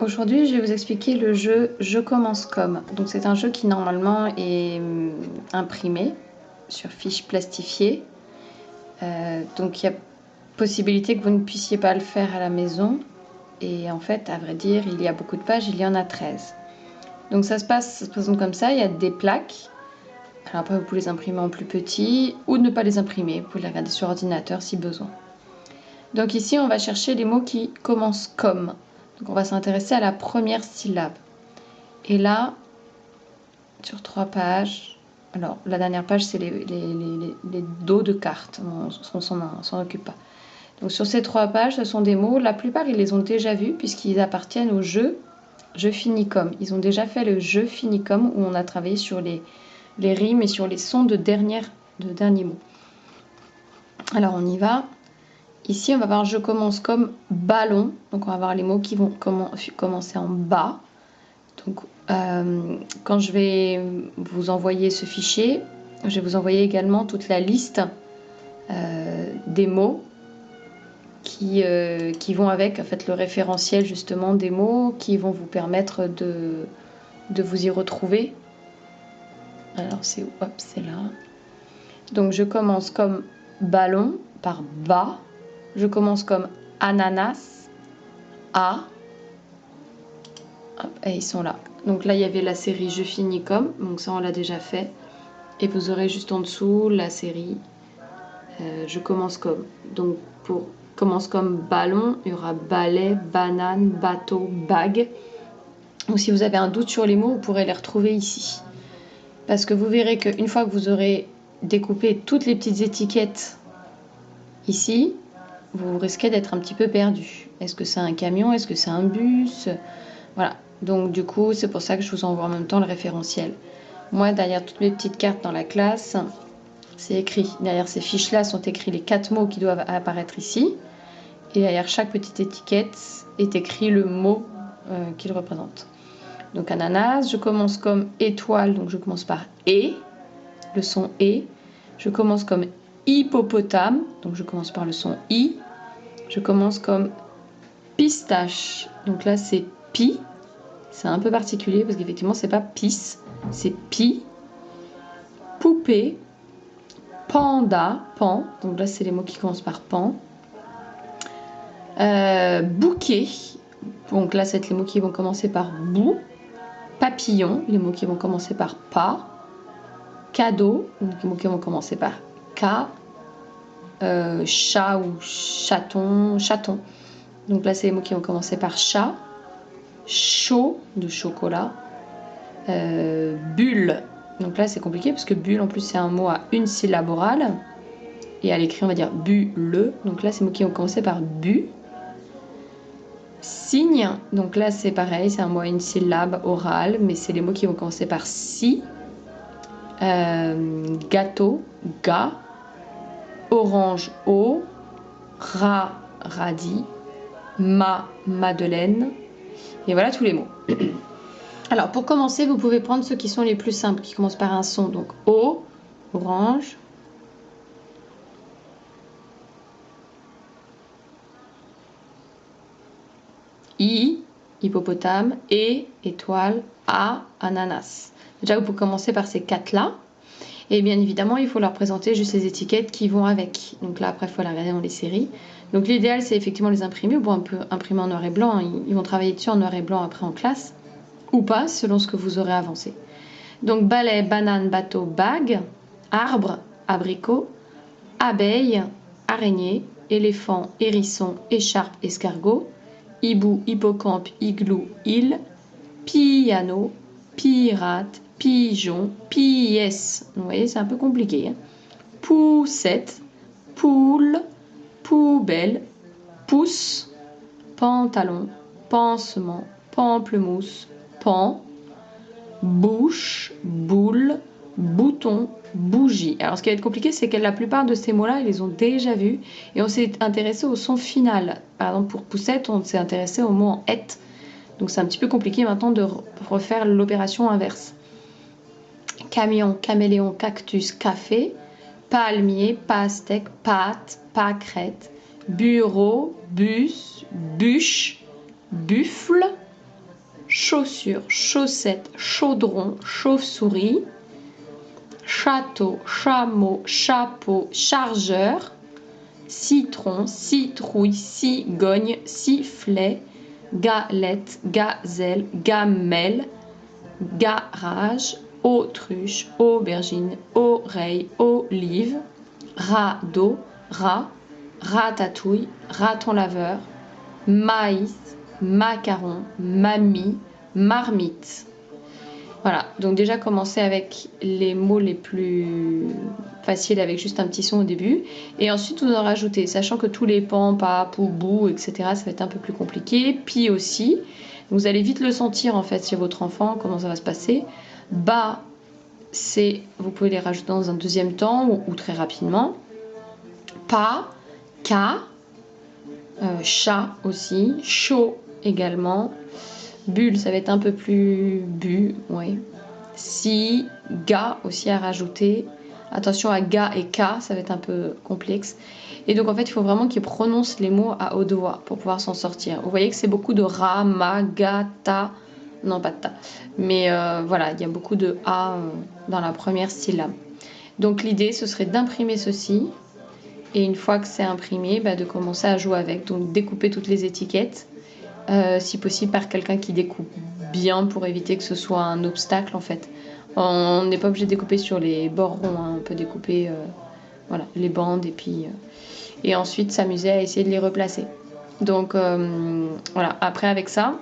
Aujourd'hui, je vais vous expliquer le jeu Je commence comme. Donc c'est un jeu qui normalement est imprimé sur fiche plastifiée. Donc il y a possibilité que vous ne puissiez pas le faire à la maison. Et en fait, à vrai dire, il y a beaucoup de pages, il y en a 13. Donc ça se présente comme ça, il y a des plaques. Alors après, vous pouvez les imprimer en plus petit ou ne pas les imprimer. Vous pouvez les regarder sur ordinateur si besoin. Donc ici, on va chercher les mots qui commencent comme. Donc on va s'intéresser à la première syllabe. Et là, sur 3 pages, alors la dernière page, c'est les dos de cartes. On s'en occupe pas. Donc sur ces 3 pages, ce sont des mots. La plupart, ils les ont déjà vus puisqu'ils appartiennent au jeu Je finis comme. Ils ont déjà fait le Je finis comme où on a travaillé sur les rimes et sur les sons de derniers mots. Alors on y va. Ici, on va voir Je commence comme ballon. Donc on va voir les mots qui vont commencer en bas. Donc, quand je vais vous envoyer ce fichier, je vais vous envoyer également toute la liste des mots qui vont avec, en fait, le référentiel justement des mots qui vont vous permettre de vous y retrouver. Alors c'est où? Hop, c'est là. Donc je commence comme ballon par bas. Je commence comme ananas, A. Hop, et ils sont là. Donc là, il y avait la série Je finis comme, donc ça on l'a déjà fait. Et vous aurez juste en dessous la série Je commence comme. Donc pour commence comme ballon, il y aura balai, banane, bateau, bague. Donc si vous avez un doute sur les mots, vous pourrez les retrouver ici. Parce que vous verrez qu'une fois que vous aurez découpé toutes les petites étiquettes ici, vous risquez d'être un petit peu perdu. Est-ce que c'est un camion? Est-ce que c'est un bus? Voilà. Donc du coup, c'est pour ça que je vous envoie en même temps le référentiel. Moi, derrière toutes mes petites cartes dans la classe, c'est écrit. Derrière ces fiches-là sont écrits les 4 mots qui doivent apparaître ici. Et derrière chaque petite étiquette est écrit le mot qu'il représente. Donc ananas, je commence comme étoile, donc je commence par E, le son E. Je commence comme hippopotame, donc je commence par le son I. Je commence comme pistache, donc là c'est pi. C'est un peu particulier parce qu'effectivement c'est pas pis, c'est pi. Poupée, panda, pan, donc là c'est les mots qui commencent par pan. Bouquet, donc là c'est les mots qui vont commencer par bou. Papillon, les mots qui vont commencer par pas. Cadeau, donc les mots qui vont commencer par K. Chat ou chaton, chaton. Donc là c'est les mots qui vont commencer par chat. Chaud, de chocolat. Bulle, donc là c'est compliqué parce que bulle en plus c'est un mot à une syllabe orale. Et à l'écrit on va dire bulle, donc là c'est les mots qui vont commencer par bu. Cygne, donc là c'est pareil, c'est un mot à une syllabe orale, mais c'est les mots qui vont commencer par si. Gâteau, ga. Orange, o. Rat, radis. Madeleine. Et voilà tous les mots. Alors pour commencer, vous pouvez prendre ceux qui sont les plus simples, qui commencent par un son. Donc O, orange. I, hippopotame. E, étoile. A, ananas. Déjà, vous pouvez commencer par ces 4-là. Et bien évidemment, il faut leur présenter juste les étiquettes qui vont avec. Donc là, après, il faut les regarder dans les séries. Donc l'idéal, c'est effectivement les imprimer. Bon, on peut imprimer en noir et blanc. Ils vont travailler dessus en noir et blanc après en classe. Ou pas, selon ce que vous aurez avancé. Donc balai, banane, bateau, bague. Arbre, abricot. Abeille, araignée. Éléphant, hérisson, écharpe, escargot. Hibou, hippocampe, igloo, île. Piano, pirate, pigeon, pièce. Vous voyez, c'est un peu compliqué. Hein. Poussette, poule, poubelle, pouce, pantalon, pansement, pamplemousse, pan, bouche, boule, bouton, bougie. Alors ce qui va être compliqué, c'est que la plupart de ces mots-là, ils les ont déjà vus et on s'est intéressé au son final. Par exemple, pour poussette, on s'est intéressé au mot en et. Donc c'est un petit peu compliqué maintenant de refaire l'opération inverse. Camion, caméléon, cactus, café. Palmier, pastèque, pâte, pâquerette. Bureau, bus, bûche, buffle, chaussure, chaussette, chaudron, chauve-souris, château, chameau, chapeau, chargeur, citron, citrouille, cigogne, sifflet, galette, gazelle, gamelle, garage, autruche, aubergine, oreille, olive, radeau, rat, ratatouille, raton laveur, maïs, macaron, mamie, marmite. Voilà, donc déjà commencer avec les mots les plus faciles avec juste un petit son au début. Et ensuite vous en rajoutez, sachant que tous les pan, pa, pou, bou, etc. ça va être un peu plus compliqué. Puis aussi, vous allez vite le sentir en fait chez votre enfant, comment ça va se passer. Ba, c'est, vous pouvez les rajouter dans un deuxième temps ou très rapidement. Pa, ka, chat aussi, chaud également. Bulle, ça va être un peu plus bu, ouais. Si, ga aussi à rajouter. Attention à ga et ka, ça va être un peu complexe. Et donc en fait, il faut vraiment qu'ils prononcent les mots à haute voix pour pouvoir s'en sortir. Vous voyez que c'est beaucoup de ra, ma, ga, ta. Non, pas de ta. Mais voilà, il y a beaucoup de a dans la première syllabe. Donc l'idée, ce serait d'imprimer ceci. Et une fois que c'est imprimé, de commencer à jouer avec. Donc découper toutes les étiquettes. Si possible par quelqu'un qui découpe bien pour éviter que ce soit un obstacle en fait. On n'est pas obligé de découper sur les bords ronds, hein. On peut découper voilà, les bandes et ensuite s'amuser à essayer de les replacer. Donc voilà, après avec ça,